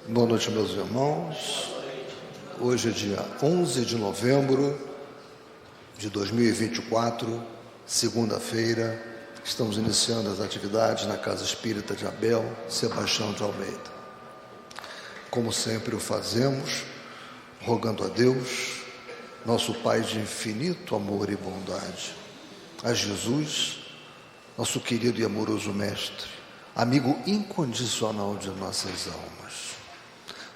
Boa noite, meus irmãos. Hoje é dia 11 de novembro de 2024, segunda-feira. Estamos iniciando as atividades na Casa Espírita de Abel Sebastião de Almeida. Como sempre o fazemos, rogando a Deus, nosso Pai de infinito amor e bondade, a Jesus, nosso querido e amoroso Mestre, amigo incondicional de nossas almas,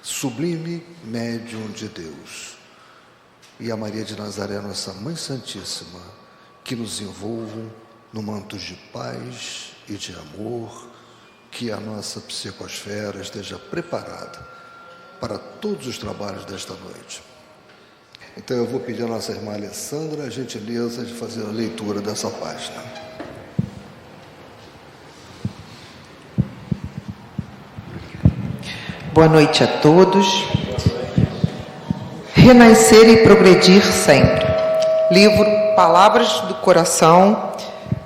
sublime médium de Deus, e a Maria de Nazaré, nossa Mãe Santíssima, que nos envolvam no manto de paz e de amor, que a nossa psicosfera esteja preparada para todos os trabalhos desta noite. Então eu vou pedir à nossa irmã Alessandra a gentileza de fazer a leitura dessa página. Boa noite a todos. Renascer e progredir sempre. Livro Palavras do Coração,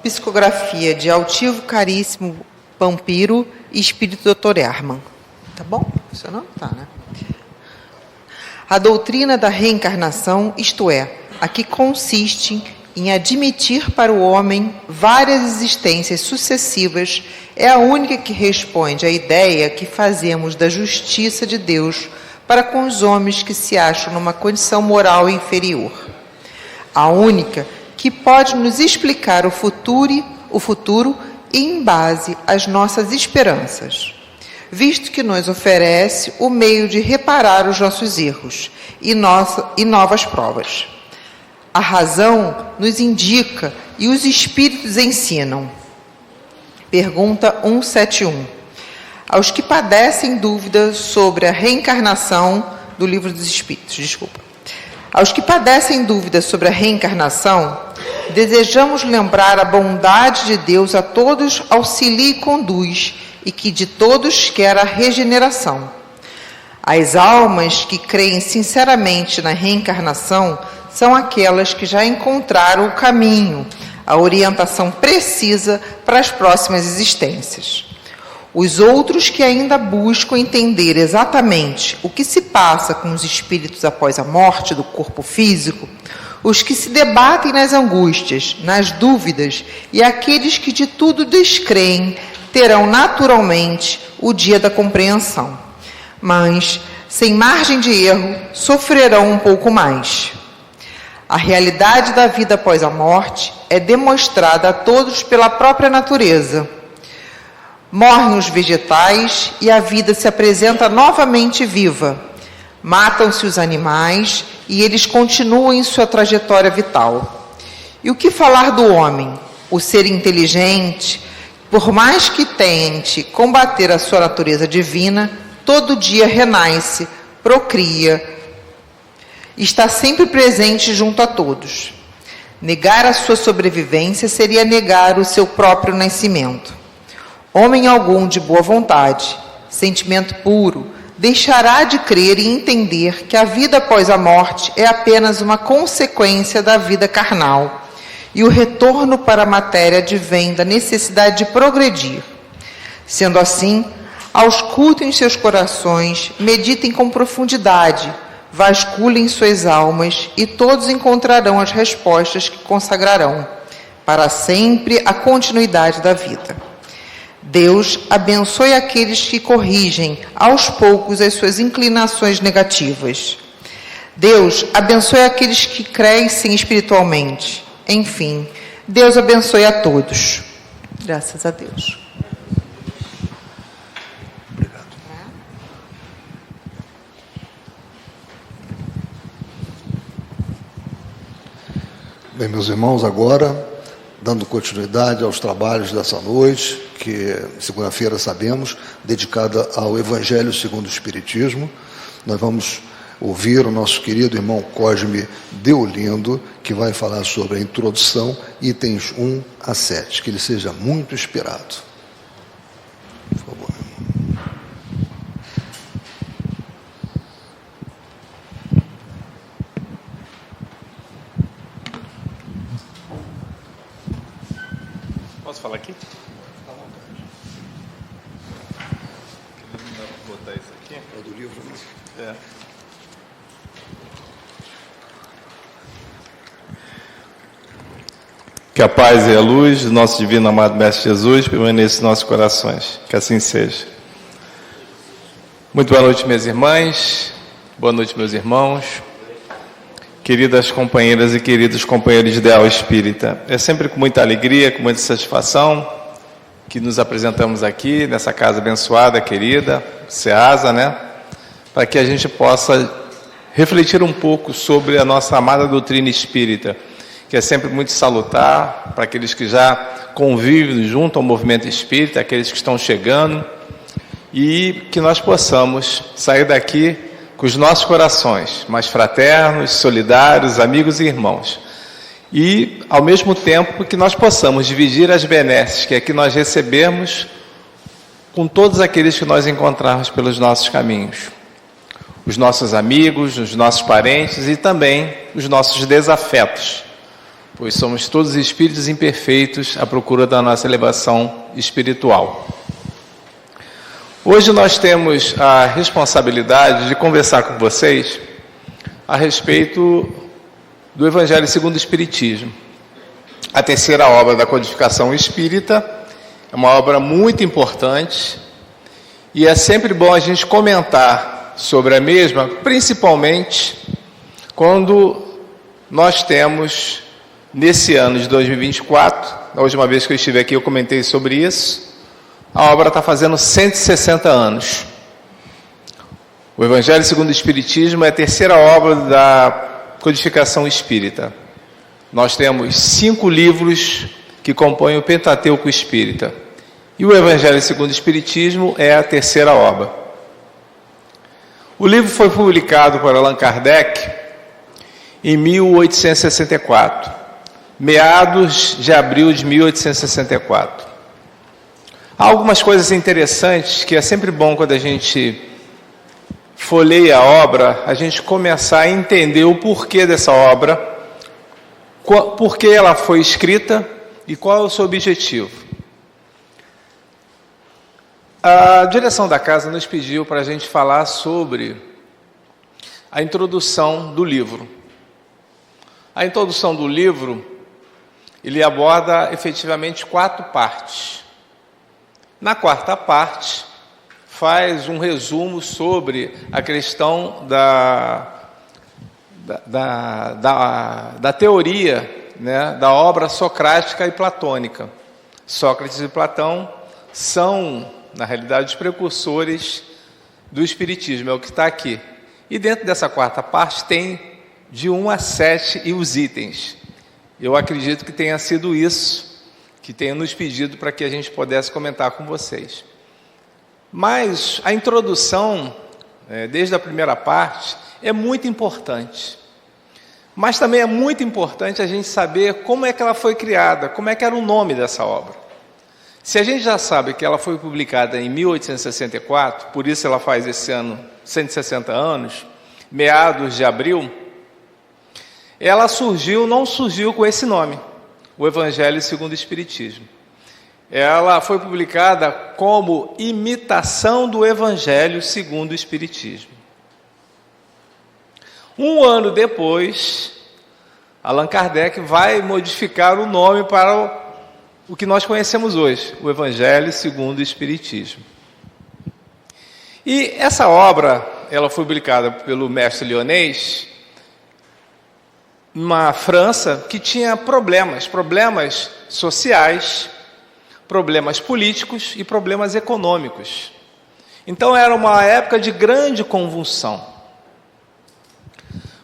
psicografia de Altivo Caríssimo Pampiro e Espírito Dr. Hermann. Tá bom? Funcionou? Tá, né? A doutrina da reencarnação, isto é, a que consiste em admitir para o homem várias existências sucessivas, é a única que responde à ideia que fazemos da justiça de Deus para com os homens que se acham numa condição moral inferior. A única que pode nos explicar o futuro em base às nossas esperanças, visto que nos oferece o meio de reparar os nossos erros e novas provas. A razão nos indica e os espíritos ensinam. Pergunta 171. Aos que padecem dúvida sobre a reencarnação do Livro dos Espíritos, Aos que padecem dúvida sobre a reencarnação, desejamos lembrar a bondade de Deus a todos auxilia e conduz, e que de todos quer a regeneração. As almas que creem sinceramente na reencarnação são aquelas que já encontraram o caminho, a orientação precisa para as próximas existências. Os outros que ainda buscam entender exatamente o que se passa com os espíritos após a morte do corpo físico, os que se debatem nas angústias, nas dúvidas, e aqueles que de tudo descreem, terão naturalmente o dia da compreensão, mas, sem margem de erro, sofrerão um pouco mais. A realidade da vida após a morte é demonstrada a todos pela própria natureza. Morrem os vegetais e a vida se apresenta novamente viva. Matam-se os animais e eles continuam em sua trajetória vital. E o que falar do homem, o ser inteligente, por mais que tente combater a sua natureza divina, todo dia renasce, procria, está sempre presente junto a todos. Negar a sua sobrevivência seria negar o seu próprio nascimento. Homem algum de boa vontade, sentimento puro, deixará de crer e entender que a vida após a morte é apenas uma consequência da vida carnal, e o retorno para a matéria advém da necessidade de progredir. Sendo assim, auscultem seus corações, meditem com profundidade, vasculhem suas almas e todos encontrarão as respostas que consagrarão para sempre a continuidade da vida. Deus abençoe aqueles que corrigem aos poucos as suas inclinações negativas. Deus abençoe aqueles que crescem espiritualmente. Enfim, Deus abençoe a todos. Graças a Deus. Obrigado. Bem, meus irmãos, agora, dando continuidade aos trabalhos dessa noite, que segunda-feira sabemos, dedicada ao Evangelho segundo o Espiritismo, nós vamos ouvir o nosso querido irmão Cosme Deolindo, que vai falar sobre a introdução, itens 1 a 7. Que ele seja muito inspirado. Por favor. Posso falar aqui? botar isso aqui. É do livro, né? É. Que a paz e a luz do nosso divino amado Mestre Jesus permaneça em nossos corações. Que assim seja. Muito boa noite, minhas irmãs. Boa noite, meus irmãos. Queridas companheiras e queridos companheiros de Ideal Espírita. É sempre com muita alegria, com muita satisfação que nos apresentamos aqui nessa casa abençoada, querida, SEASA, né? Para que a gente possa refletir um pouco sobre a nossa amada doutrina espírita, que é sempre muito salutar para aqueles que já convivem junto ao movimento espírita, aqueles que estão chegando, e que nós possamos sair daqui com os nossos corações mais fraternos, solidários, amigos e irmãos. E, ao mesmo tempo, que nós possamos dividir as benesses que aqui nós recebemos com todos aqueles que nós encontrarmos pelos nossos caminhos. Os nossos amigos, os nossos parentes e também os nossos desafetos, pois somos todos espíritos imperfeitos à procura da nossa elevação espiritual. Hoje nós temos a responsabilidade de conversar com vocês a respeito do Evangelho segundo o Espiritismo. A terceira obra da codificação espírita é uma obra muito importante e é sempre bom a gente comentar sobre a mesma, principalmente quando nós temos, nesse ano de 2024, a última vez que eu estive aqui eu comentei sobre isso, a obra está fazendo 160 anos. O Evangelho segundo o Espiritismo é a terceira obra da codificação espírita. Nós temos 5 livros que compõem o Pentateuco espírita. E o Evangelho segundo o Espiritismo é a terceira obra. O livro foi publicado por Allan Kardec em 1864, meados de abril de 1864. Há algumas coisas interessantes que é sempre bom quando a gente folheia a obra, a gente começar a entender o porquê dessa obra, por que ela foi escrita e qual é o seu objetivo. A direção da casa nos pediu para a gente falar sobre a introdução do livro. A introdução do livro, ele aborda efetivamente 4 partes. Na quarta parte, faz um resumo sobre a questão da teoria, né, da obra socrática e platônica. Sócrates e Platão são, na realidade, os precursores do Espiritismo, é o que está aqui. E dentro dessa quarta parte tem de 1 a 7 e os itens. Eu acredito que tenha sido isso que tenha nos pedido para que a gente pudesse comentar com vocês. Mas a introdução, desde a primeira parte, é muito importante. Mas também é muito importante a gente saber como é que ela foi criada, como é que era o nome dessa obra. Se a gente já sabe que ela foi publicada em 1864, por isso ela faz esse ano 160 anos, meados de abril, ela não surgiu com esse nome, o Evangelho segundo o Espiritismo. Ela foi publicada como imitação do Evangelho segundo o Espiritismo. Um ano depois, Allan Kardec vai modificar o nome para o que nós conhecemos hoje, o Evangelho segundo o Espiritismo. E essa obra, ela foi publicada pelo mestre Lyonês, numa França que tinha problemas sociais, problemas políticos e problemas econômicos. Então era uma época de grande convulsão.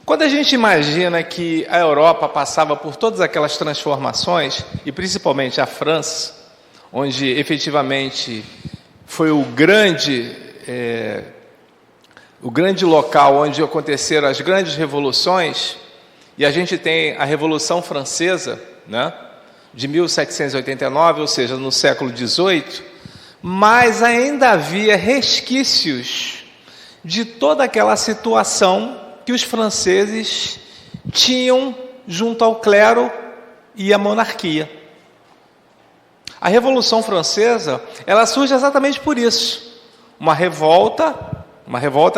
Quando a gente imagina que a Europa passava por todas aquelas transformações, e principalmente a França, onde efetivamente foi o grande local onde aconteceram as grandes revoluções, e a gente tem a Revolução Francesa, né, de 1789, ou seja, no século XVIII, mas ainda havia resquícios de toda aquela situação que os franceses tinham junto ao clero e à monarquia. A Revolução Francesa, ela surge exatamente por isso. uma revolta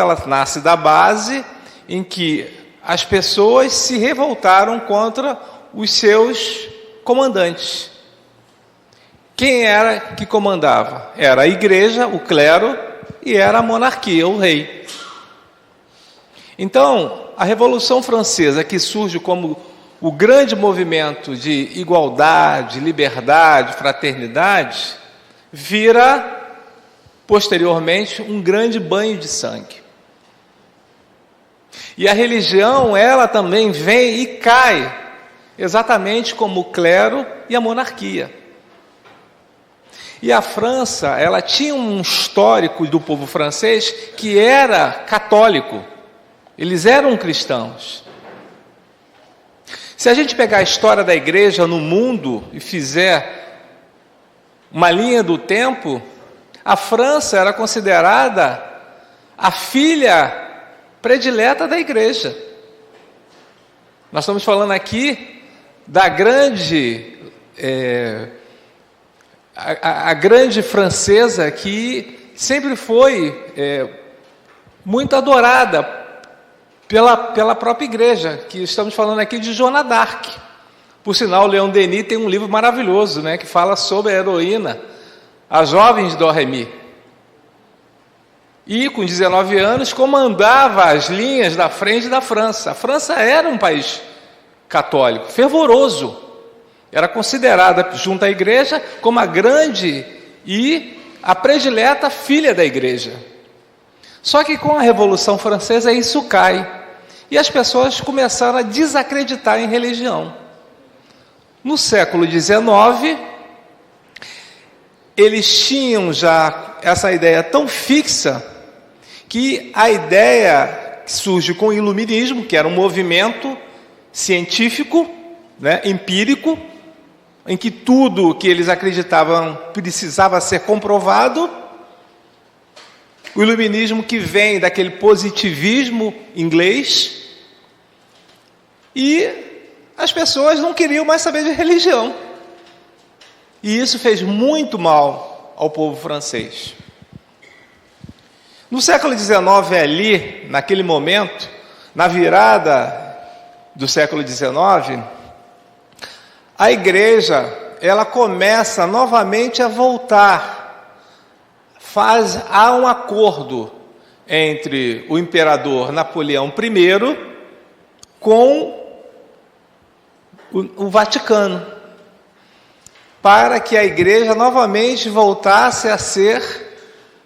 ela nasce da base em que as pessoas se revoltaram contra os seus comandantes. Quem era que comandava? Era a igreja, o clero, e era a monarquia, o rei. Então, a Revolução Francesa, que surge como o grande movimento de igualdade, liberdade, fraternidade, vira, posteriormente, um grande banho de sangue. E a religião, ela também vem e cai, exatamente como o clero e a monarquia. E a França, ela tinha um histórico do povo francês que era católico. Eles eram cristãos. Se a gente pegar a história da igreja no mundo e fizer uma linha do tempo, a França era considerada a filha predileta da igreja. Nós estamos falando aqui da grande, a grande francesa que sempre foi muito adorada pela própria igreja, que estamos falando aqui de Joana d'Arc. Por sinal, o Leon Denis tem um livro maravilhoso, né, que fala sobre a heroína, a jovem de Doremi. E, com 19 anos, comandava as linhas da frente da França. A França era um país católico, fervoroso. Era considerada, junto à igreja, como a grande e a predileta filha da igreja. Só que com a Revolução Francesa isso cai. E as pessoas começaram a desacreditar em religião. No século XIX, eles tinham já essa ideia tão fixa que a ideia surge com o Iluminismo, que era um movimento científico, né, empírico, em que tudo que eles acreditavam precisava ser comprovado. O Iluminismo que vem daquele positivismo inglês, e as pessoas não queriam mais saber de religião. E isso fez muito mal ao povo francês. No século XIX, ali, naquele momento, na virada do século XIX, a igreja, ela começa novamente a voltar. Há um acordo entre o imperador Napoleão I com o Vaticano, para que a igreja novamente voltasse a ser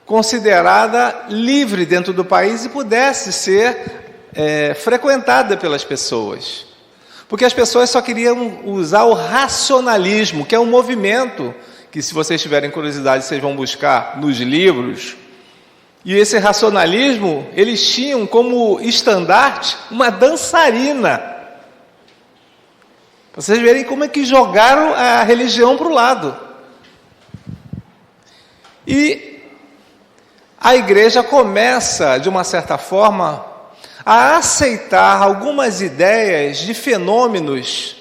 considerada livre dentro do país e pudesse ser frequentada pelas pessoas. Porque as pessoas só queriam usar o racionalismo, que é um movimento que, se vocês tiverem curiosidade, vocês vão buscar nos livros. E esse racionalismo, eles tinham como estandarte uma dançarina. Para vocês verem como é que jogaram a religião para o lado. E a igreja começa, de uma certa forma, a aceitar algumas ideias de fenômenos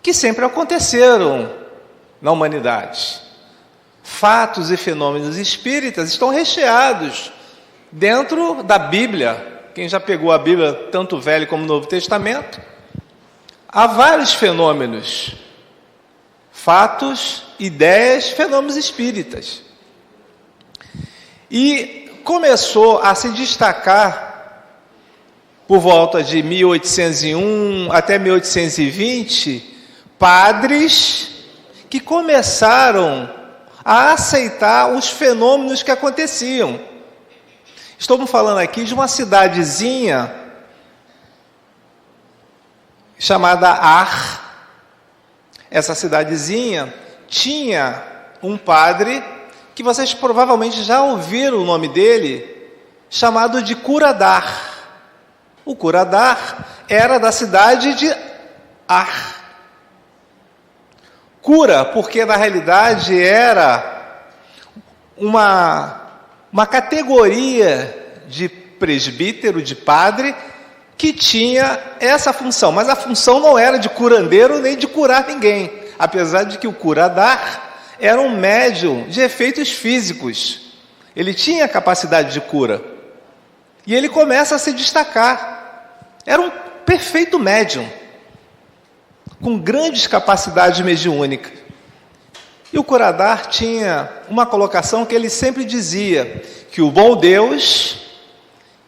que sempre aconteceram na humanidade. Fatos e fenômenos espíritas estão recheados dentro da Bíblia. Quem já pegou a Bíblia, tanto o Velho como o Novo Testamento, há vários fenômenos, fatos, ideias, fenômenos espíritas. E começou a se destacar, por volta de 1801 até 1820, padres que começaram a aceitar os fenômenos que aconteciam. Estamos falando aqui de uma cidadezinha chamada Ars. Essa cidadezinha tinha um padre que vocês provavelmente já ouviram o nome dele, chamado de Cura d'Ars. O Cura d'Ars era da cidade de Ars. Cura, porque na realidade era uma categoria de presbítero, de padre, que tinha essa função, mas a função não era de curandeiro nem de curar ninguém, apesar de que o Cura d'Ars era um médium de efeitos físicos. Ele tinha capacidade de cura. E ele começa a se destacar. Era um perfeito médium, com grandes capacidades mediúnicas. E o Curadar tinha uma colocação que ele sempre dizia, que o bom Deus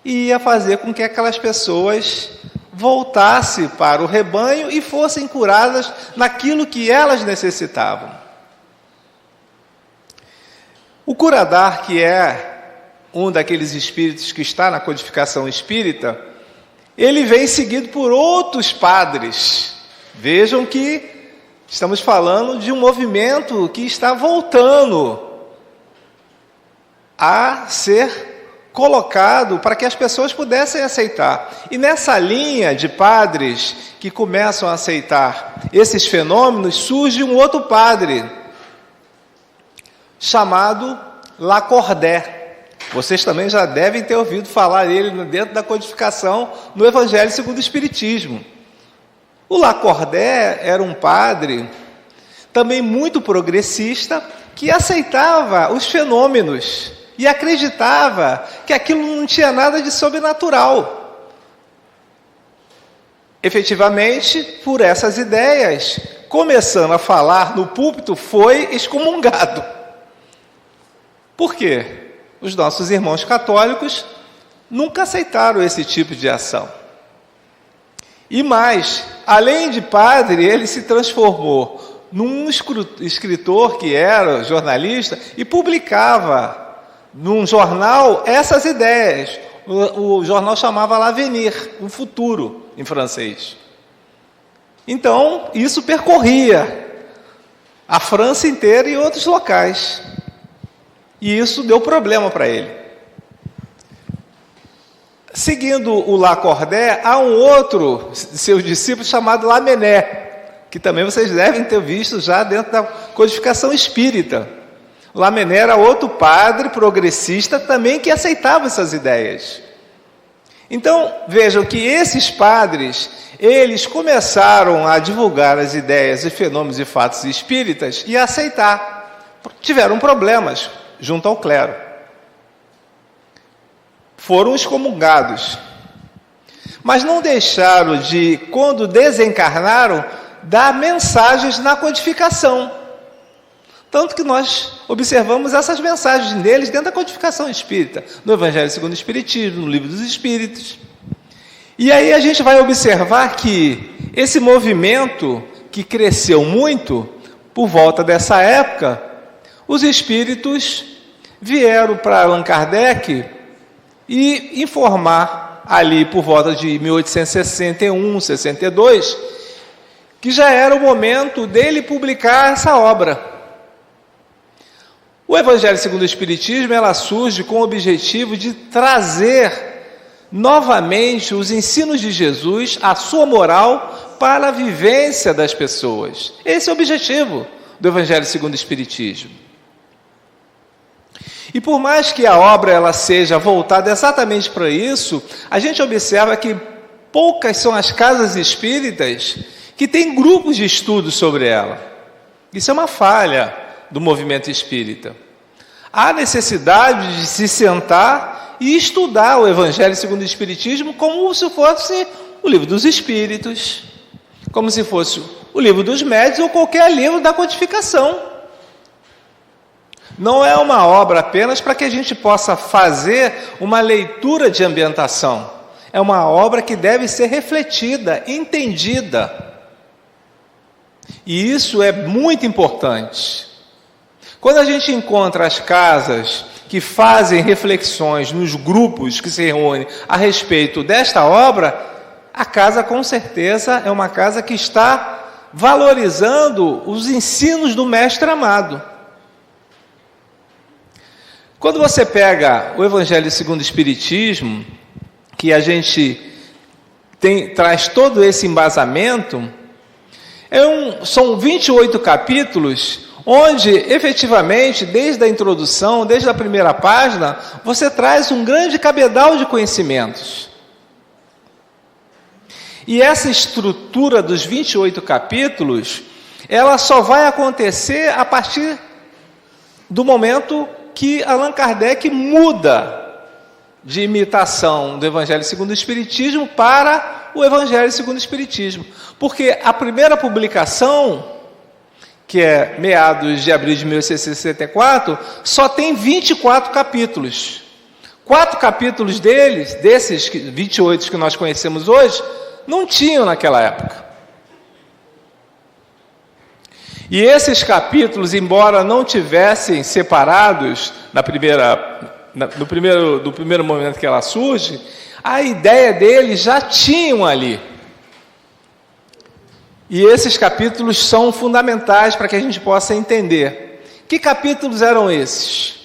ia fazer com que aquelas pessoas voltassem para o rebanho e fossem curadas naquilo que elas necessitavam. O Curadar, que é um daqueles espíritos que está na codificação espírita, ele vem seguido por outros padres. Vejam que estamos falando de um movimento que está voltando a ser colocado para que as pessoas pudessem aceitar. E nessa linha de padres que começam a aceitar esses fenômenos, surge um outro padre, chamado Lacordaire. Vocês também já devem ter ouvido falar dele dentro da codificação no Evangelho segundo o Espiritismo. O Lacordaire era um padre também muito progressista, que aceitava os fenômenos e acreditava que aquilo não tinha nada de sobrenatural. Efetivamente, por essas ideias, começando a falar no púlpito, foi excomungado. Por quê? Os nossos irmãos católicos nunca aceitaram esse tipo de ação. E mais, além de padre, ele se transformou num escritor que era jornalista e publicava num jornal essas ideias. O jornal chamava L'Avenir, o futuro, em francês. Então, isso percorria a França inteira e outros locais. E isso deu problema para ele. Seguindo o Lacordaire, há um outro de seus discípulos chamado Lamennais, que também vocês devem ter visto já dentro da codificação espírita. Lamennais era outro padre progressista também que aceitava essas ideias. Então, vejam que esses padres, eles começaram a divulgar as ideias e fenômenos e fatos espíritas e a aceitar. Tiveram problemas junto ao clero. Foram excomungados, mas não deixaram de, quando desencarnaram, dar mensagens na codificação. Tanto que nós observamos essas mensagens deles dentro da codificação espírita, no Evangelho segundo o Espiritismo, no Livro dos Espíritos. E aí a gente vai observar que esse movimento, que cresceu muito, por volta dessa época, os espíritos vieram para Allan Kardec e informar ali por volta de 1861, 62, que já era o momento dele publicar essa obra. O Evangelho segundo o Espiritismo, ela surge com o objetivo de trazer novamente os ensinos de Jesus, a sua moral, para a vivência das pessoas. Esse é o objetivo do Evangelho segundo o Espiritismo. E por mais que a obra ela seja voltada exatamente para isso, a gente observa que poucas são as casas espíritas que têm grupos de estudo sobre ela. Isso é uma falha do movimento espírita. Há necessidade de se sentar e estudar o Evangelho segundo o Espiritismo como se fosse o Livro dos Espíritos, como se fosse o Livro dos Médiuns ou qualquer livro da codificação. Não é uma obra apenas para que a gente possa fazer uma leitura de ambientação. É uma obra que deve ser refletida, entendida. E isso é muito importante. Quando a gente encontra as casas que fazem reflexões nos grupos que se reúnem a respeito desta obra, a casa com certeza é uma casa que está valorizando os ensinos do Mestre amado. Quando você pega o Evangelho segundo o Espiritismo, que a gente traz todo esse embasamento, são 28 capítulos, onde efetivamente, desde a introdução, desde a primeira página, você traz um grande cabedal de conhecimentos. E essa estrutura dos 28 capítulos, ela só vai acontecer a partir do momento que Allan Kardec muda de imitação do Evangelho segundo o Espiritismo para o Evangelho segundo o Espiritismo. Porque a primeira publicação, que é meados de abril de 1864, só tem 24 capítulos. 4 capítulos desses 28 que nós conhecemos hoje, não tinham naquela época. E esses capítulos, embora não tivessem separados no primeiro momento que ela surge, a ideia deles já tinham ali. E esses capítulos são fundamentais para que a gente possa entender. Que capítulos eram esses?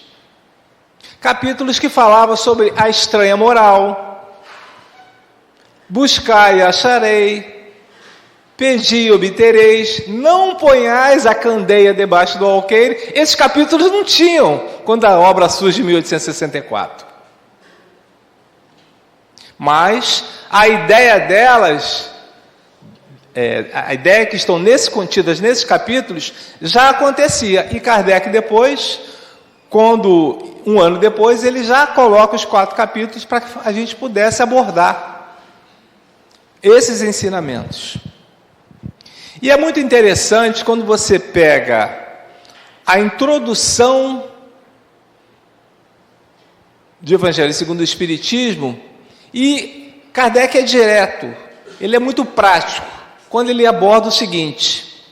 Capítulos que falavam sobre a estranha moral, buscai e acharei, pedi e obtereis, não ponhais a candeia debaixo do alqueire. Esses capítulos não tinham quando a obra surge em 1864. Mas a ideia delas, a ideia que estão contidas nesses capítulos, já acontecia. E Kardec depois, um ano depois, ele já coloca os 4 capítulos para que a gente pudesse abordar esses ensinamentos. E é muito interessante quando você pega a introdução do Evangelho segundo o Espiritismo, e Kardec é direto, ele é muito prático, quando ele aborda o seguinte: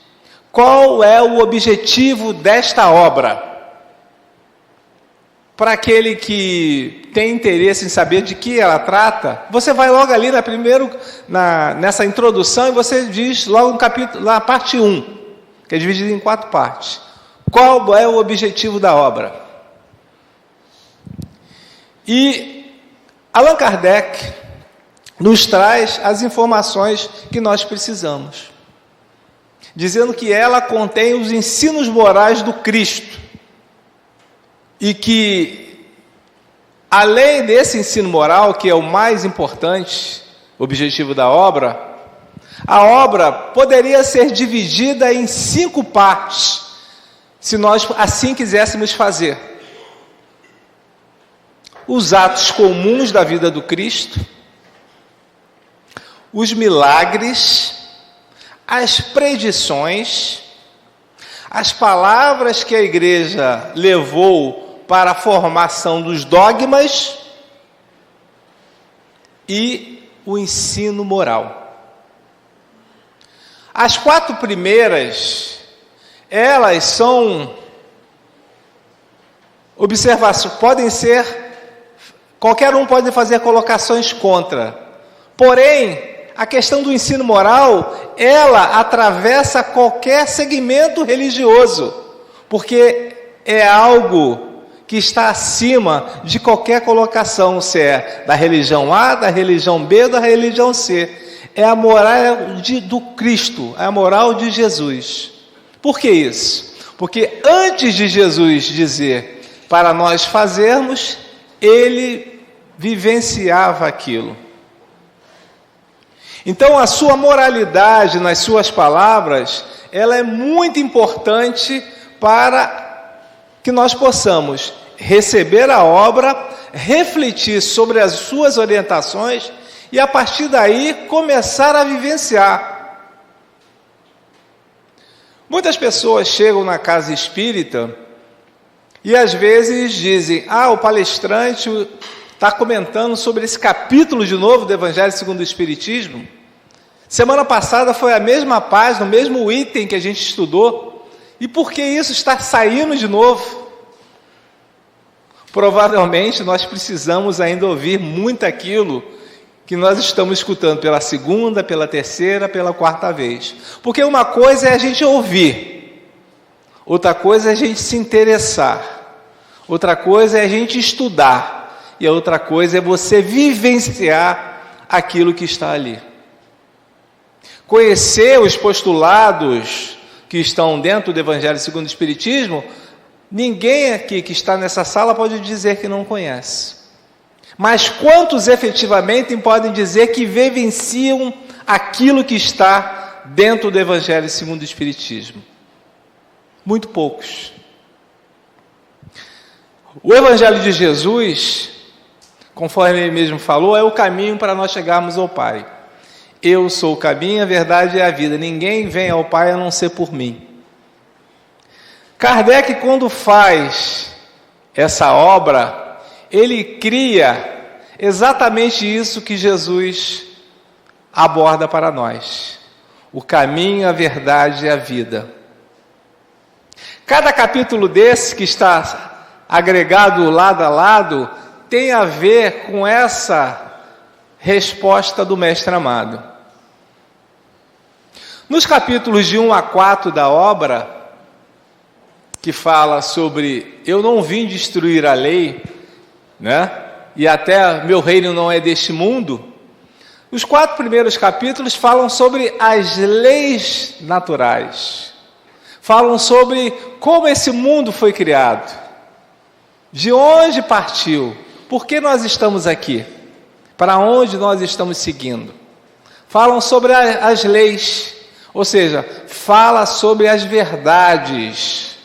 qual é o objetivo desta obra? Para aquele que tem interesse em saber de que ela trata, você vai logo ali nessa introdução, e você diz logo no capítulo, na parte 1, que é dividida em 4 partes. Qual é o objetivo da obra? E Allan Kardec nos traz as informações que nós precisamos, dizendo que ela contém os ensinos morais do Cristo, e que, além desse ensino moral, que é o mais importante, objetivo da obra, a obra poderia ser dividida em 5 partes, se nós assim quiséssemos fazer. Os atos comuns da vida do Cristo, os milagres, as predições, as palavras que a igreja levou para a formação dos dogmas e o ensino moral. As 4 primeiras, elas são observações, podem ser, qualquer um pode fazer colocações contra. Porém, a questão do ensino moral, ela atravessa qualquer segmento religioso, porque é algo que está acima de qualquer colocação, se é da religião A, da religião B ou da religião C. É a moral do Cristo, é a moral de Jesus. Por que isso? Porque antes de Jesus dizer para nós fazermos, ele vivenciava aquilo. Então, a sua moralidade nas suas palavras, ela é muito importante para que nós possamos receber a obra, refletir sobre as suas orientações e, a partir daí, começar a vivenciar. Muitas pessoas chegam na casa espírita e, às vezes, dizem: o palestrante está comentando sobre esse capítulo de novo do Evangelho segundo o Espiritismo. Semana passada foi a mesma página, o mesmo item que a gente estudou. E por que isso está saindo de novo? Provavelmente nós precisamos ainda ouvir muito aquilo que nós estamos escutando pela 2ª, pela 3ª, pela 4ª vez. Porque uma coisa é a gente ouvir, outra coisa é a gente se interessar, outra coisa é a gente estudar, e a outra coisa é você vivenciar aquilo que está ali. Conhecer os postulados que estão dentro do Evangelho segundo o Espiritismo, ninguém aqui que está nessa sala pode dizer que não conhece. Mas quantos efetivamente podem dizer que vivenciam aquilo que está dentro do Evangelho segundo o Espiritismo? Muito poucos. O Evangelho de Jesus, conforme ele mesmo falou, é o caminho para nós chegarmos ao Pai. Eu sou o caminho, a verdade e a vida. Ninguém vem ao Pai a não ser por mim. Kardec, quando faz essa obra, ele cria exatamente isso que Jesus aborda para nós: o caminho, a verdade e a vida. Cada capítulo desse que está agregado lado a lado tem a ver com essa resposta do Mestre amado. Nos capítulos de 1 a 4 da obra, que fala sobre eu não vim destruir a lei, né? E até meu reino não é deste mundo, os 4 primeiros capítulos falam sobre as leis naturais, falam sobre como esse mundo foi criado, de onde partiu, por que nós estamos aqui, para onde nós estamos seguindo. Falam sobre as leis, ou seja, fala sobre as verdades.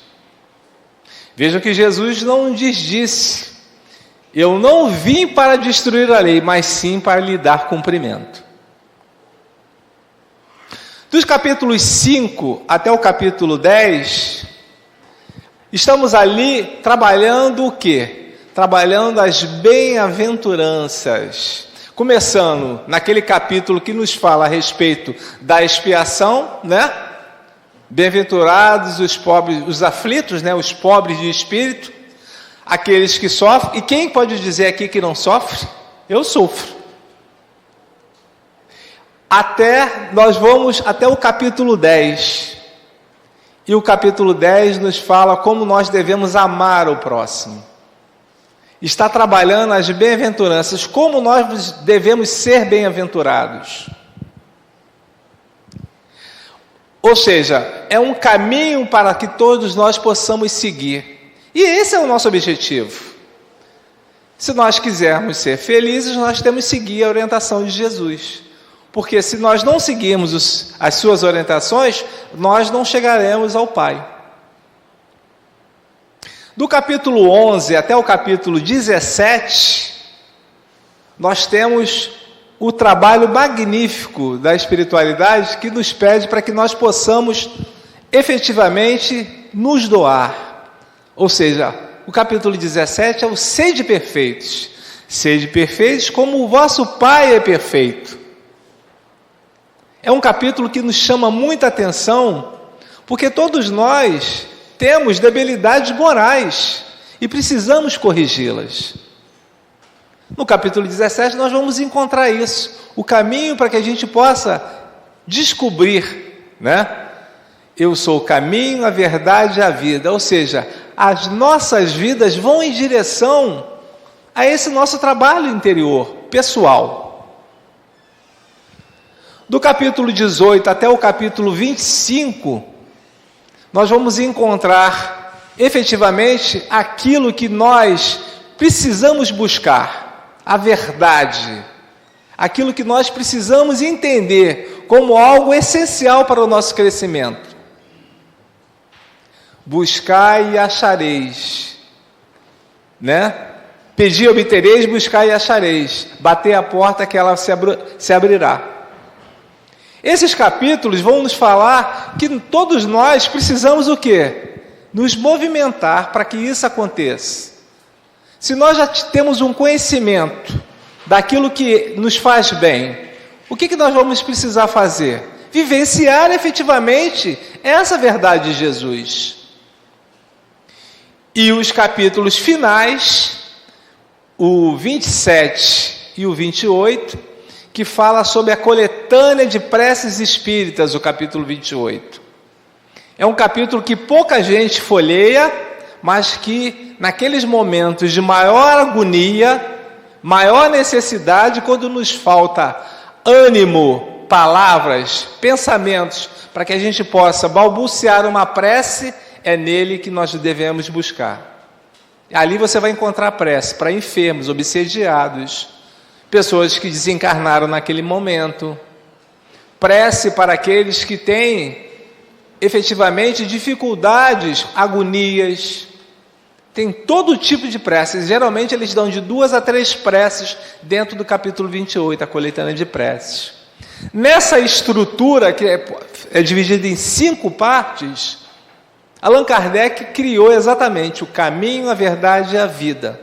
Vejam que Jesus não disse: eu não vim para destruir a lei, mas sim para lhe dar cumprimento. Dos capítulos 5 até o capítulo 10, estamos ali trabalhando o quê? Trabalhando as bem-aventuranças. Começando naquele capítulo que nos fala a respeito da expiação, né? Bem-aventurados os pobres, os aflitos, né? Os pobres de espírito, aqueles que sofrem. E quem pode dizer aqui que não sofre? Eu sofro. Nós vamos até o capítulo 10. E o capítulo 10 nos fala como nós devemos amar o próximo. Está trabalhando as bem-aventuranças, como nós devemos ser bem-aventurados. Ou seja, é um caminho para que todos nós possamos seguir. E esse é o nosso objetivo. Se nós quisermos ser felizes, nós temos que seguir a orientação de Jesus. Porque se nós não seguirmos as suas orientações, nós não chegaremos ao Pai. Do capítulo 11 até o capítulo 17, nós temos o trabalho magnífico da espiritualidade que nos pede para que nós possamos efetivamente nos doar. Ou seja, o capítulo 17 é o sede perfeitos. Sede perfeitos como o vosso Pai é perfeito. É um capítulo que nos chama muita atenção, porque todos nós temos debilidades morais e precisamos corrigi-las. No capítulo 17 nós vamos encontrar isso, o caminho para que a gente possa descobrir, né? Eu sou o caminho, a verdade e a vida. Ou seja, as nossas vidas vão em direção a esse nosso trabalho interior, pessoal. Do capítulo 18 até o capítulo 25, nós vamos encontrar efetivamente aquilo que nós precisamos buscar, a verdade, aquilo que nós precisamos entender como algo essencial para o nosso crescimento. Buscai e achareis, né? Pedi e obtereis, buscai e achareis, batei a porta que ela se abrirá. Esses capítulos vão nos falar que todos nós precisamos o quê? Nos movimentar para que isso aconteça. Se nós já temos um conhecimento daquilo que nos faz bem, o que nós vamos precisar fazer? Vivenciar efetivamente essa verdade de Jesus. E os capítulos finais, o 27 e o 28, que fala sobre a coletânea de preces espíritas, o capítulo 28. É um capítulo que pouca gente folheia, mas que naqueles momentos de maior agonia, maior necessidade, quando nos falta ânimo, palavras, pensamentos, para que a gente possa balbuciar uma prece, é nele que nós devemos buscar. Ali você vai encontrar prece para enfermos, obsediados, pessoas que desencarnaram naquele momento, prece para aqueles que têm efetivamente dificuldades, agonias, Tem todo tipo de preces. Geralmente eles dão de 2 a 3 preces dentro do capítulo 28, a coletânea de preces. Nessa estrutura, que é dividida em 5 partes, Allan Kardec criou exatamente o caminho, a verdade e a vida.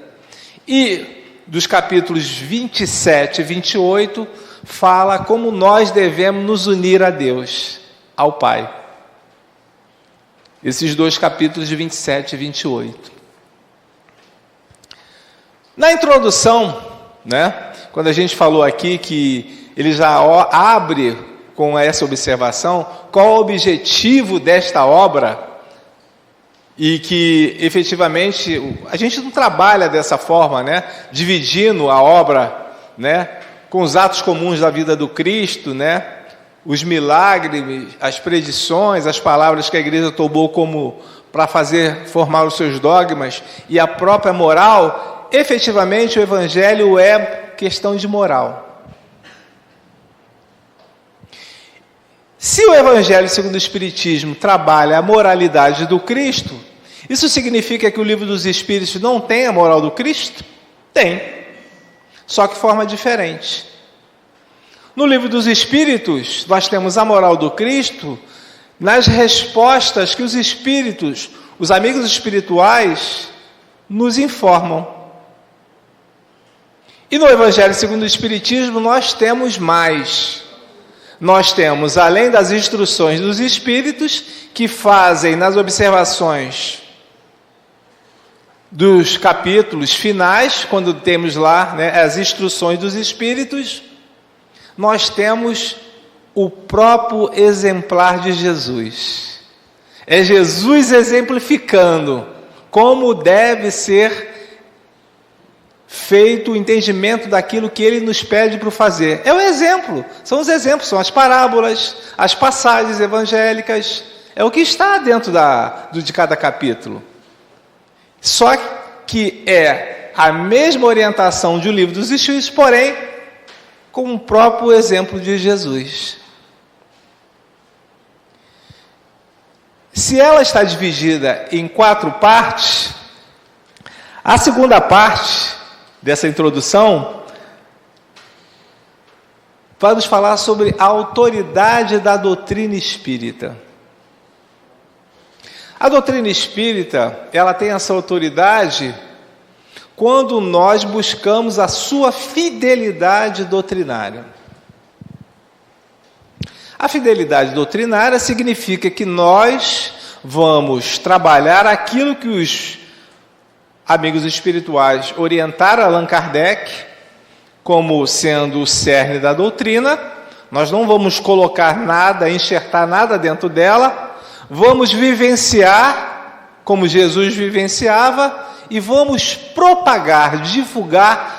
E dos capítulos 27 e 28, fala como nós devemos nos unir a Deus, ao Pai. Esses 2 capítulos de 27 e 28. Na introdução, quando a gente falou aqui que ele já abre com essa observação, qual o objetivo desta obra, e que efetivamente a gente não trabalha dessa forma, dividindo a obra, com os atos comuns da vida do Cristo, os milagres, as predições, as palavras que a igreja tomou como para formar os seus dogmas e a própria moral. Efetivamente, o Evangelho é questão de moral. Se o Evangelho segundo o Espiritismo trabalha a moralidade do Cristo, isso significa que o Livro dos Espíritos não tem a moral do Cristo? Tem, só que de forma diferente. No Livro dos Espíritos, nós temos a moral do Cristo nas respostas que os Espíritos, os amigos espirituais, nos informam. E no Evangelho segundo o Espiritismo nós temos mais. Nós temos, além das instruções dos Espíritos, que fazem nas observações dos capítulos finais, quando temos lá as instruções dos Espíritos, nós temos o próprio exemplar de Jesus. É Jesus exemplificando como deve ser feito o entendimento daquilo que ele nos pede para fazer. É o exemplo, são os exemplos, são as parábolas, as passagens evangélicas, é o que está dentro de cada capítulo. Só que é a mesma orientação de O Livro dos Espíritos, porém, com o próprio exemplo de Jesus. Se ela está dividida em 4 partes, a segunda parte dessa introdução vai nos falar sobre a autoridade da doutrina espírita. A doutrina espírita, ela tem essa autoridade quando nós buscamos a sua fidelidade doutrinária. A fidelidade doutrinária significa que nós vamos trabalhar aquilo que os amigos espirituais orientaram Allan Kardec como sendo o cerne da doutrina. Nós não vamos colocar nada, enxertar nada dentro dela, vamos vivenciar como Jesus vivenciava e vamos propagar, divulgar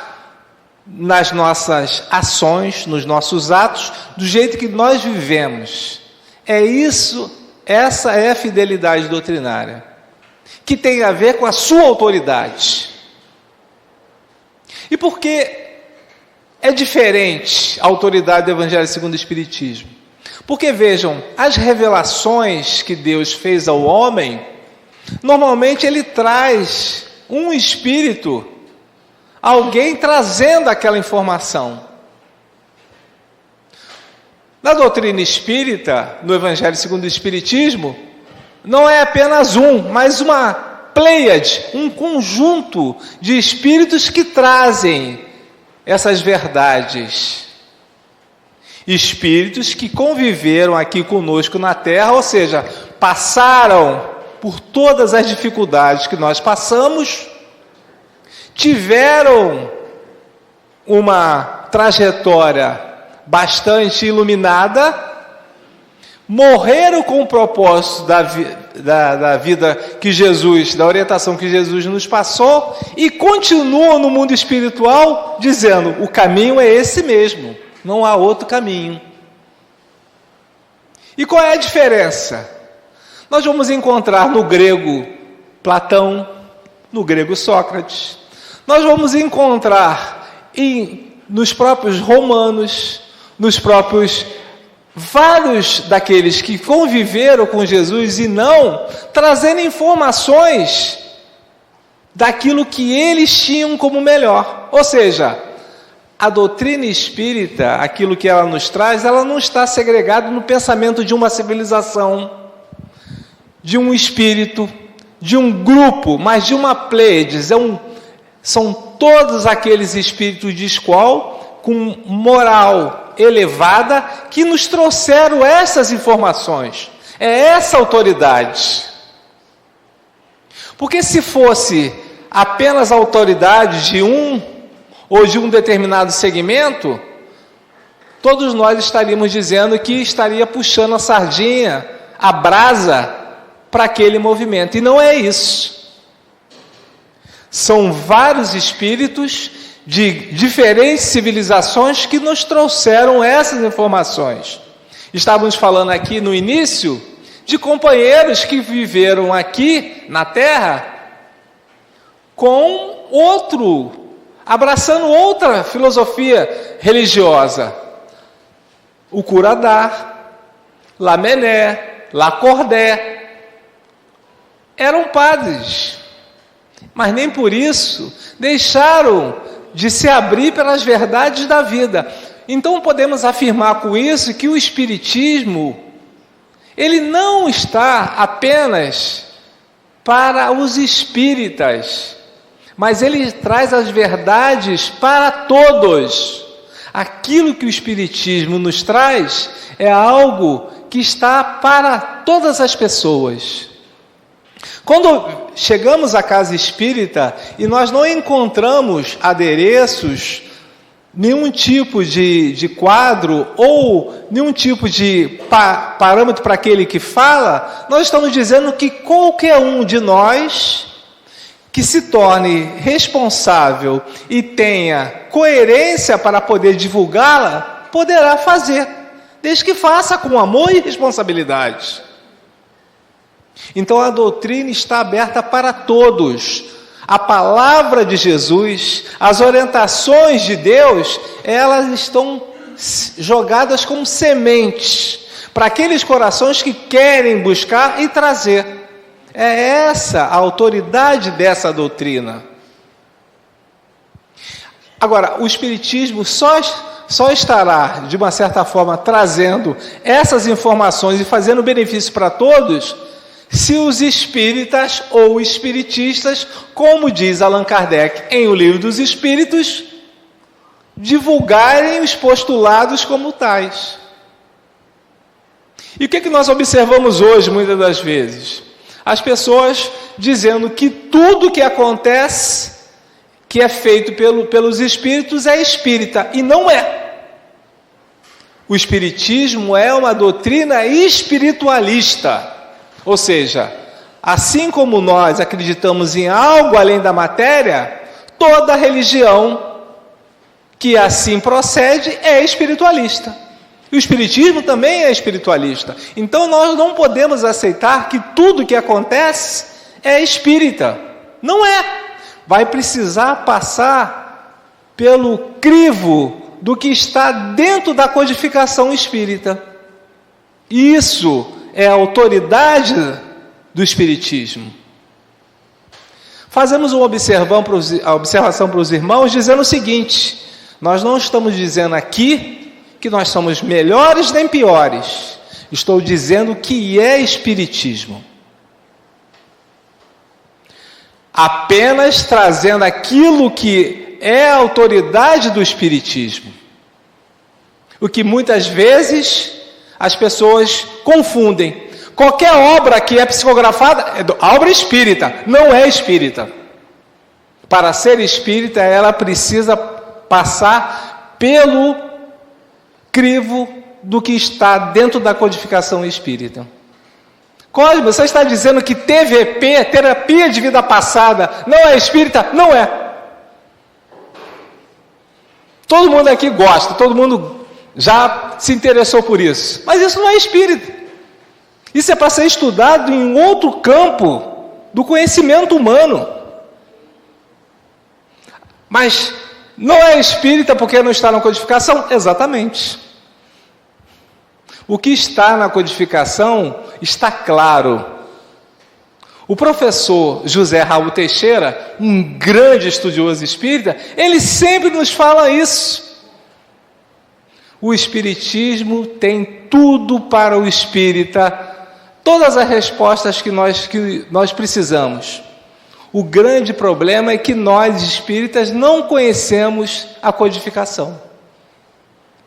nas nossas ações, nos nossos atos, do jeito que nós vivemos. É isso, essa é a fidelidade doutrinária, que tem a ver com a sua autoridade. E por que é diferente a autoridade do Evangelho segundo o Espiritismo? Porque, vejam, as revelações que Deus fez ao homem, normalmente ele traz um espírito, alguém trazendo aquela informação. Na doutrina espírita, no Evangelho segundo o Espiritismo, não é apenas mas uma pleiade, um conjunto de espíritos que trazem essas verdades. Espíritos que conviveram aqui conosco na Terra, ou seja, passaram por todas as dificuldades que nós passamos, tiveram uma trajetória bastante iluminada, morreram com o propósito da vida que Jesus, da orientação que Jesus nos passou, e continuam no mundo espiritual dizendo: o caminho é esse mesmo, não há outro caminho. E qual é a diferença? Nós vamos encontrar no grego Platão, no grego Sócrates, nós vamos encontrar nos próprios romanos, nos próprios vários daqueles que conviveram com Jesus e não, trazendo informações daquilo que eles tinham como melhor. Ou seja, a doutrina espírita, aquilo que ela nos traz, ela não está segregada no pensamento de uma civilização, de um espírito, de um grupo, mas de uma pleiades. São todos aqueles espíritos de escola com moral elevada que nos trouxeram essas informações. É essa autoridade. Porque se fosse apenas a autoridade de um ou de um determinado segmento, todos nós estaríamos dizendo que estaria puxando a sardinha, a brasa, para aquele movimento. E não é isso. São vários espíritos de diferentes civilizações que nos trouxeram essas informações. Estávamos falando aqui no início de companheiros que viveram aqui na Terra com abraçando outra filosofia religiosa. O Curadar, Lamennais, Lacordaire, eram padres, mas nem por isso deixaram de se abrir pelas verdades da vida. Então podemos afirmar com isso que o Espiritismo, ele não está apenas para os espíritas, mas ele traz as verdades para todos. Aquilo que o Espiritismo nos traz é algo que está para todas as pessoas. Quando chegamos à casa espírita e nós não encontramos adereços, nenhum tipo de quadro ou nenhum tipo de parâmetro para aquele que fala, nós estamos dizendo que qualquer um de nós que se torne responsável e tenha coerência para poder divulgá-la, poderá fazer, desde que faça com amor e responsabilidade. Então a doutrina está aberta para todos. A palavra de Jesus, as orientações de Deus, elas estão jogadas como sementes para aqueles corações que querem buscar e trazer. É essa a autoridade dessa doutrina. Agora, o Espiritismo só estará, de uma certa forma, trazendo essas informações e fazendo benefício para todos, se os espíritas ou espiritistas, como diz Allan Kardec em O Livro dos Espíritos, divulgarem os postulados como tais. E o que é que nós observamos hoje, muitas das vezes? As pessoas dizendo que tudo que acontece, que é feito pelos espíritos, é espírita, e não é. O espiritismo é uma doutrina espiritualista. Ou seja, assim como nós acreditamos em algo além da matéria, toda religião que assim procede é espiritualista. E o Espiritismo também é espiritualista. Então nós não podemos aceitar que tudo que acontece é espírita. Não é. Vai precisar passar pelo crivo do que está dentro da codificação espírita. Isso é a autoridade do Espiritismo. Fazemos uma observação para os irmãos, dizendo o seguinte: nós não estamos dizendo aqui que nós somos melhores nem piores. Estou dizendo que é Espiritismo. Apenas trazendo aquilo que é a autoridade do Espiritismo. O que muitas vezes as pessoas confundem. Qualquer obra que é psicografada é obra espírita, não é espírita. Para ser espírita, ela precisa passar pelo crivo do que está dentro da codificação espírita. Cosme, você está dizendo que TVP, terapia de vida passada, não é espírita? Não é. Todo mundo aqui gosta, todo mundo já se interessou por isso. Mas isso não é espírita. Isso é para ser estudado em outro campo do conhecimento humano. Mas não é espírita porque não está na codificação? Exatamente. O que está na codificação está claro. O professor José Raul Teixeira, um grande estudioso espírita, ele sempre nos fala isso. O espiritismo tem tudo para o espírita, todas as respostas que nós precisamos. O grande problema é que nós, espíritas, não conhecemos a codificação.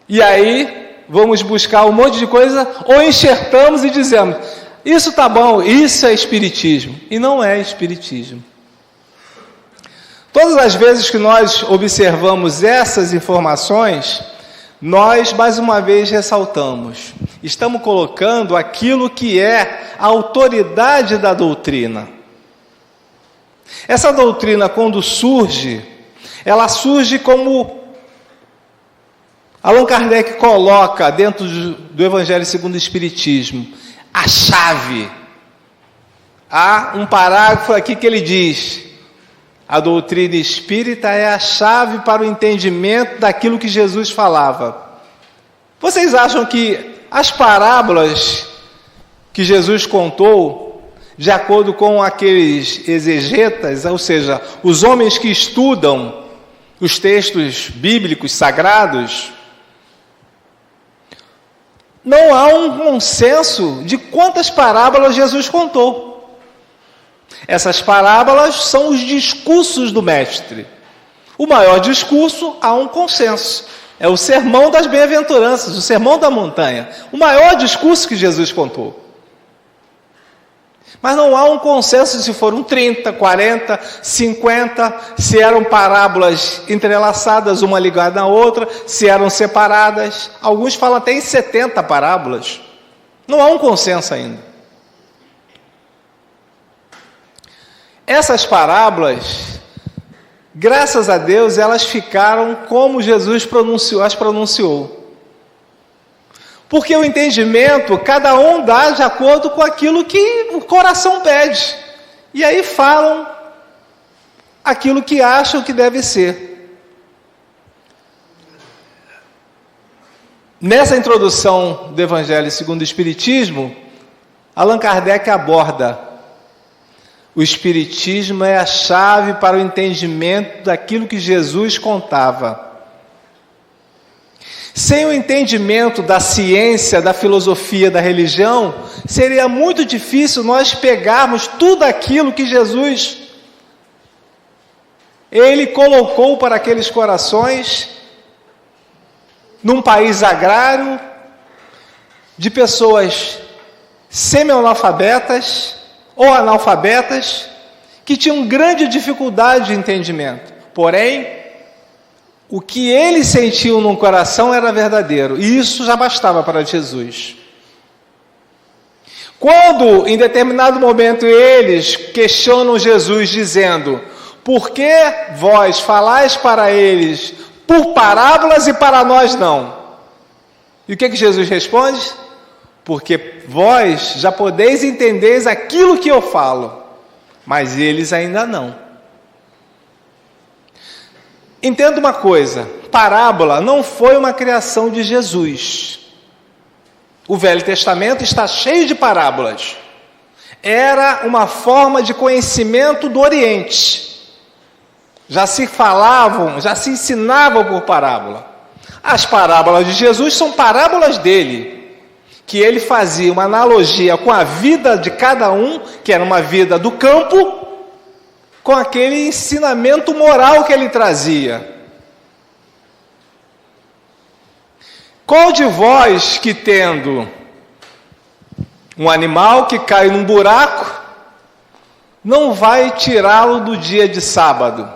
E aí, vamos buscar um monte de coisa, ou enxertamos e dizemos, isso está bom, isso é espiritismo. E não é espiritismo. Todas as vezes que nós observamos essas informações, nós, mais uma vez, ressaltamos. Estamos colocando aquilo que é a autoridade da doutrina. Essa doutrina, quando surge, ela surge como Allan Kardec coloca dentro do Evangelho segundo o Espiritismo, a chave. Há um parágrafo aqui que ele diz, a doutrina espírita é a chave para o entendimento daquilo que Jesus falava. Vocês acham que as parábolas que Jesus contou, de acordo com aqueles exegetas, ou seja, os homens que estudam os textos bíblicos sagrados, não há um consenso de quantas parábolas Jesus contou. Essas parábolas são os discursos do mestre. O maior discurso, há um consenso. É o sermão das bem-aventuranças, o sermão da montanha. O maior discurso que Jesus contou. Mas não há um consenso se foram 30, 40, 50, se eram parábolas entrelaçadas, uma ligada à outra, se eram separadas. Alguns falam até em 70 parábolas. Não há um consenso ainda. Essas parábolas, graças a Deus, elas ficaram como Jesus as pronunciou. Porque o entendimento, cada um dá de acordo com aquilo que o coração pede. E aí falam aquilo que acham que deve ser. Nessa introdução do Evangelho segundo o Espiritismo, Allan Kardec aborda: o Espiritismo é a chave para o entendimento daquilo que Jesus contava. Sem o entendimento da ciência, da filosofia, da religião, seria muito difícil nós pegarmos tudo aquilo que Jesus, ele colocou para aqueles corações, num país agrário, de pessoas semi-analfabetas ou analfabetas, que tinham grande dificuldade de entendimento. Porém, o que eles sentiam no coração era verdadeiro, e isso já bastava para Jesus. Quando, em determinado momento, eles questionam Jesus, dizendo: por que vós falais para eles por parábolas e para nós não? E o que Jesus responde? Porque vós já podeis entender aquilo que eu falo, mas eles ainda não. Entenda uma coisa, parábola não foi uma criação de Jesus. O Velho Testamento está cheio de parábolas. Era uma forma de conhecimento do Oriente. Já se falavam, já se ensinavam por parábola. As parábolas de Jesus são parábolas dele, que ele fazia uma analogia com a vida de cada um, que era uma vida do campo, com aquele ensinamento moral que ele trazia. Qual de vós que tendo um animal que cai num buraco, não vai tirá-lo do dia de sábado?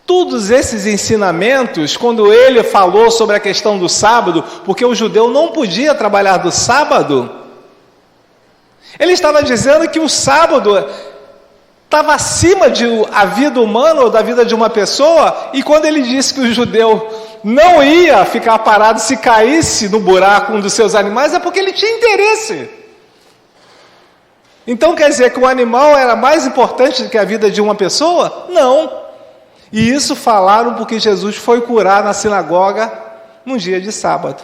Todos esses ensinamentos, quando ele falou sobre a questão do sábado, porque o judeu não podia trabalhar do sábado, ele estava dizendo que o sábado estava acima da vida humana ou da vida de uma pessoa, e quando ele disse que o judeu não ia ficar parado se caísse no buraco um dos seus animais, é porque ele tinha interesse. Então quer dizer que o animal era mais importante do que a vida de uma pessoa? Não. E isso falaram porque Jesus foi curar na sinagoga num dia de sábado.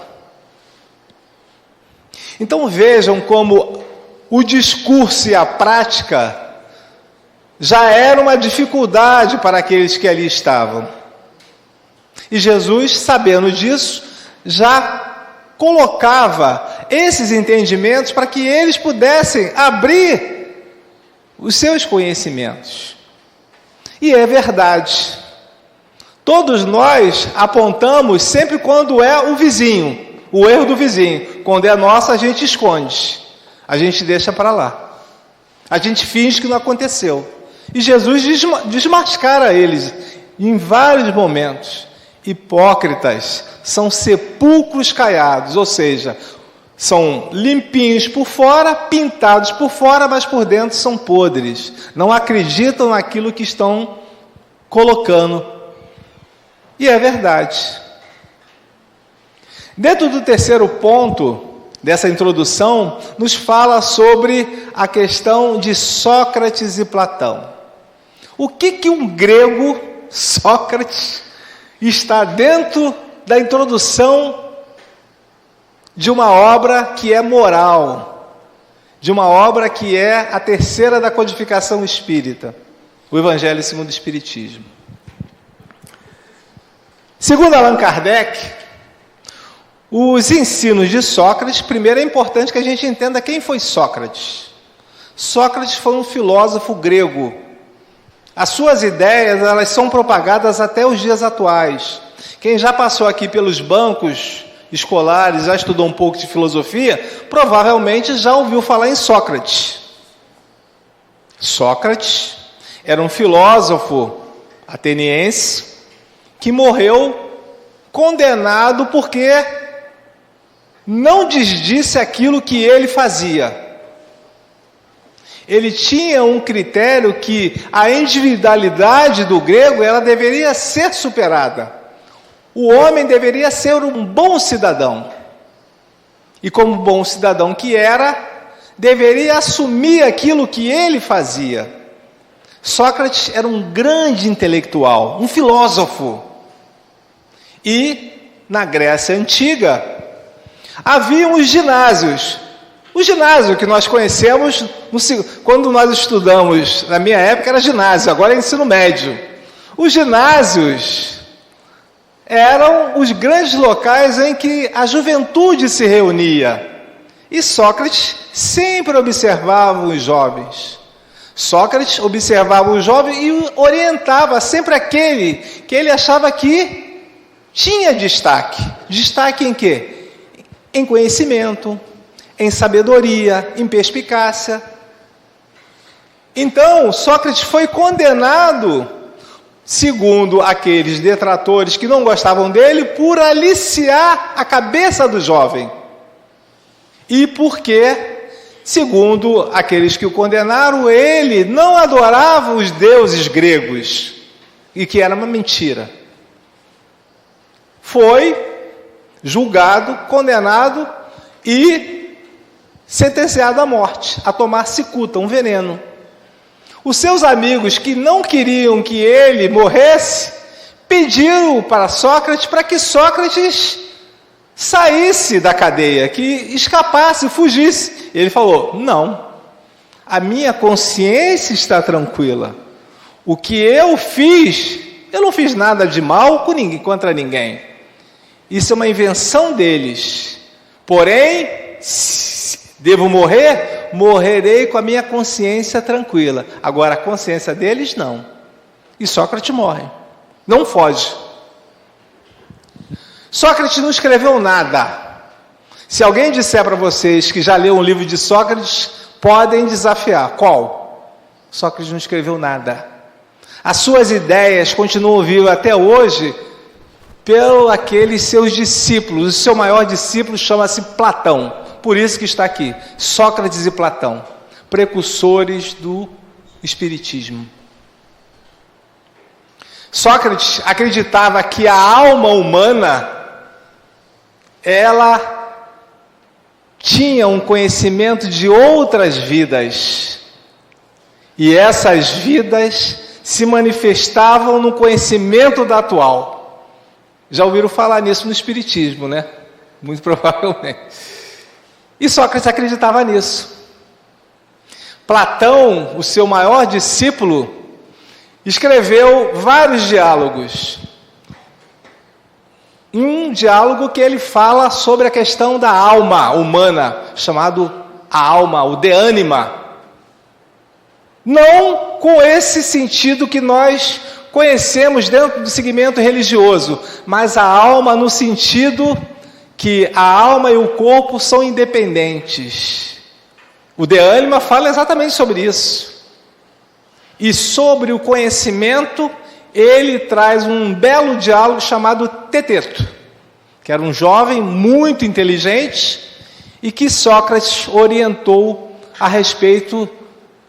Então vejam como o discurso e a prática já era uma dificuldade para aqueles que ali estavam. E Jesus, sabendo disso, já colocava esses entendimentos para que eles pudessem abrir os seus conhecimentos. E é verdade. Todos nós apontamos sempre quando é o vizinho, o erro do vizinho. Quando é nosso, a gente esconde. A gente deixa para lá. A gente finge que não aconteceu. E Jesus desmascara eles em vários momentos. Hipócritas são sepulcros caiados, ou seja, são limpinhos por fora, pintados por fora, mas por dentro são podres. Não acreditam naquilo que estão colocando. E é verdade. Dentro do terceiro ponto dessa introdução, nos fala sobre a questão de Sócrates e Platão. O que um grego, Sócrates, está dentro da introdução de uma obra que é moral, de uma obra que é a terceira da codificação espírita, o Evangelho segundo o Espiritismo. Segundo Allan Kardec, os ensinos de Sócrates, primeiro é importante que a gente entenda quem foi Sócrates. Sócrates foi um filósofo grego. As suas ideias, elas são propagadas até os dias atuais. Quem já passou aqui pelos bancos escolares, já estudou um pouco de filosofia, provavelmente já ouviu falar em Sócrates. Sócrates era um filósofo ateniense que morreu condenado porque não desdisse aquilo que ele fazia. Ele tinha um critério que a individualidade do grego, ela deveria ser superada. O homem deveria ser um bom cidadão. E como bom cidadão que era, deveria assumir aquilo que ele fazia. Sócrates era um grande intelectual, um filósofo. E, na Grécia Antiga, havia os ginásios. O ginásio que nós conhecemos, quando nós estudamos, na minha época era ginásio, agora é ensino médio. Os ginásios eram os grandes locais em que a juventude se reunia. E Sócrates sempre observava os jovens. Sócrates observava os jovens e orientava sempre aquele que ele achava que tinha destaque. Destaque em quê? Em conhecimento, em sabedoria, em perspicácia. Então, Sócrates foi condenado, segundo aqueles detratores que não gostavam dele, por aliciar a cabeça do jovem. E porque, segundo aqueles que o condenaram, ele não adorava os deuses gregos, e que era uma mentira. Foi julgado, condenado e sentenciado à morte, a tomar cicuta, um veneno. Os seus amigos, que não queriam que ele morresse, pediram para Sócrates para que Sócrates saísse da cadeia, que escapasse, fugisse. Ele falou: não, a minha consciência está tranquila. O que eu fiz, eu não fiz nada de mal contra ninguém. Isso é uma invenção deles. Porém, devo morrer? Morrerei com a minha consciência tranquila. Agora, a consciência deles, não. E Sócrates morre. Não foge. Sócrates não escreveu nada. Se alguém disser para vocês que já leu um livro de Sócrates, podem desafiar. Qual? Sócrates não escreveu nada. As suas ideias continuam vivas até hoje pelos aqueles seus discípulos. O seu maior discípulo chama-se Platão. Por isso que está aqui, Sócrates e Platão, precursores do Espiritismo. Sócrates acreditava que a alma humana, ela tinha um conhecimento de outras vidas. E essas vidas se manifestavam no conhecimento da atual. Já ouviram falar nisso no Espiritismo, né? Muito provavelmente. E Sócrates acreditava nisso. Platão, o seu maior discípulo, escreveu vários diálogos. Um diálogo que ele fala sobre a questão da alma humana, chamado a alma, o de ânima. Não com esse sentido que nós conhecemos dentro do segmento religioso, mas a alma no sentido que a alma e o corpo são independentes. O de ânima fala exatamente sobre isso. E sobre o conhecimento, ele traz um belo diálogo chamado Teteto, que era um jovem muito inteligente e que Sócrates orientou a respeito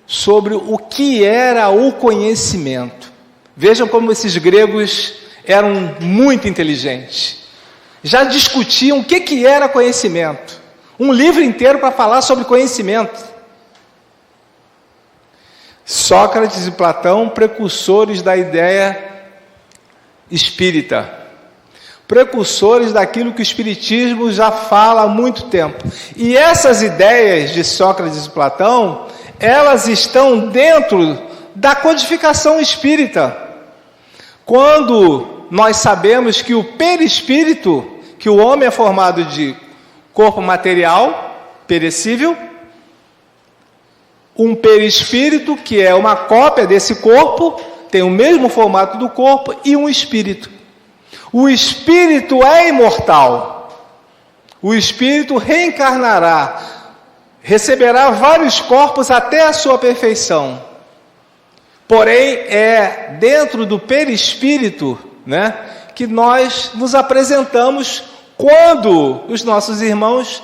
sobre o que era o conhecimento. Vejam como esses gregos eram muito inteligentes. Já discutiam o que era conhecimento. Um livro inteiro para falar sobre conhecimento. Sócrates e Platão, precursores da ideia espírita. Precursores daquilo que o espiritismo já fala há muito tempo. E essas ideias de Sócrates e Platão, elas estão dentro da codificação espírita. Quando nós sabemos que o perispírito, que o homem é formado de corpo material, perecível, um perispírito, que é uma cópia desse corpo, tem o mesmo formato do corpo, e um espírito. O espírito é imortal. O espírito reencarnará, receberá vários corpos até a sua perfeição. Porém, é dentro do perispírito, que nós nos apresentamos quando os nossos irmãos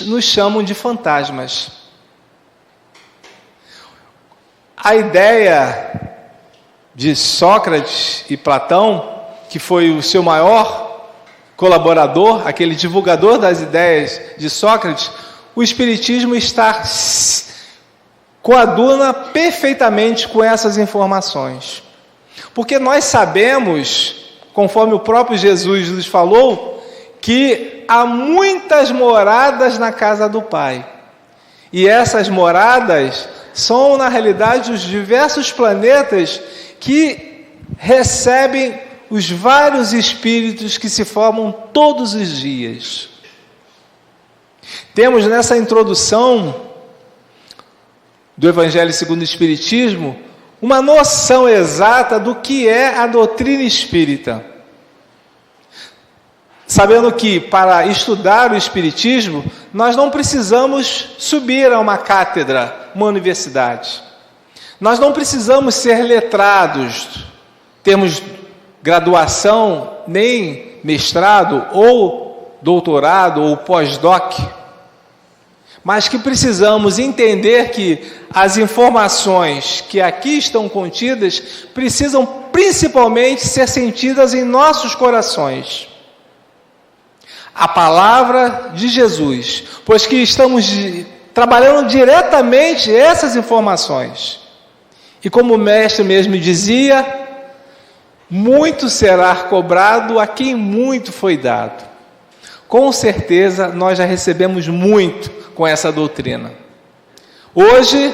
nos chamam de fantasmas. A ideia de Sócrates e Platão, que foi o seu maior colaborador, aquele divulgador das ideias de Sócrates, o Espiritismo está coaduna perfeitamente com essas informações. Porque nós sabemos, conforme o próprio Jesus nos falou, que há muitas moradas na casa do Pai. E essas moradas são, na realidade, os diversos planetas que recebem os vários espíritos que se formam todos os dias. Temos nessa introdução do Evangelho segundo o Espiritismo uma noção exata do que é a doutrina espírita. Sabendo que, para estudar o Espiritismo, nós não precisamos subir a uma cátedra, uma universidade. Nós não precisamos ser letrados, termos graduação, nem mestrado, ou doutorado, ou pós-doc. Mas que precisamos entender que as informações que aqui estão contidas precisam principalmente ser sentidas em nossos corações. A palavra de Jesus, pois que estamos trabalhando diretamente essas informações. E como o mestre mesmo dizia, muito será cobrado a quem muito foi dado. Com certeza nós já recebemos muito com essa doutrina. Hoje,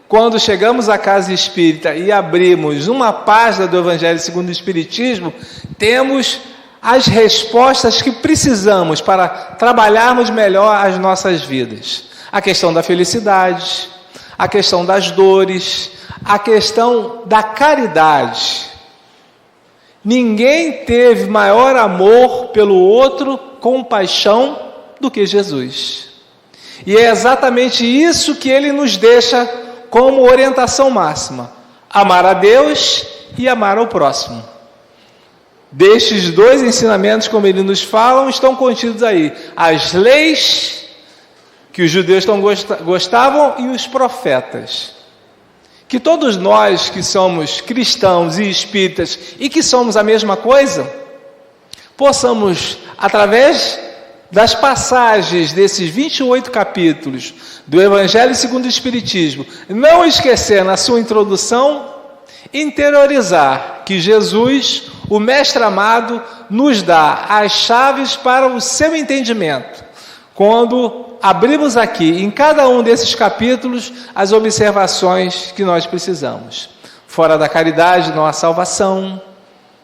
quando chegamos à casa espírita e abrimos uma página do Evangelho segundo o Espiritismo, temos as respostas que precisamos para trabalharmos melhor as nossas vidas. A questão da felicidade, a questão das dores, a questão da caridade. Ninguém teve maior amor pelo outro, compaixão, do que Jesus. E é exatamente isso que ele nos deixa como orientação máxima: amar a Deus e amar ao próximo. Destes dois ensinamentos, como ele nos fala, estão contidos aí as leis que os judeus gostavam e os profetas. Que todos nós que somos cristãos e espíritas e que somos a mesma coisa, possamos, através das passagens desses 28 capítulos do Evangelho segundo o Espiritismo, não esquecer na sua introdução, interiorizar que Jesus, o Mestre amado, nos dá as chaves para o seu entendimento, quando abrimos aqui, em cada um desses capítulos, as observações que nós precisamos. Fora da caridade não há salvação,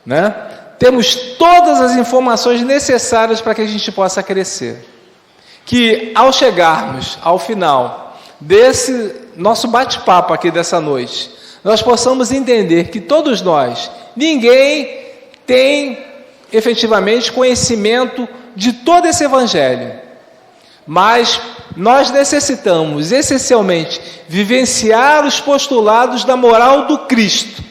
né? Temos todas as informações necessárias para que a gente possa crescer. Que ao chegarmos ao final desse nosso bate-papo aqui dessa noite, nós possamos entender que todos nós, ninguém tem efetivamente conhecimento de todo esse evangelho, mas nós necessitamos essencialmente vivenciar os postulados da moral do Cristo,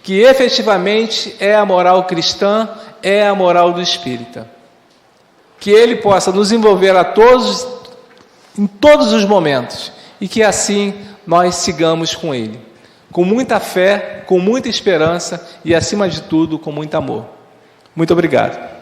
que efetivamente é a moral cristã, é a moral do espírita. Que ele possa nos envolver a todos, em todos os momentos, e que assim nós sigamos com ele, com muita fé, com muita esperança e, acima de tudo, com muito amor. Muito obrigado.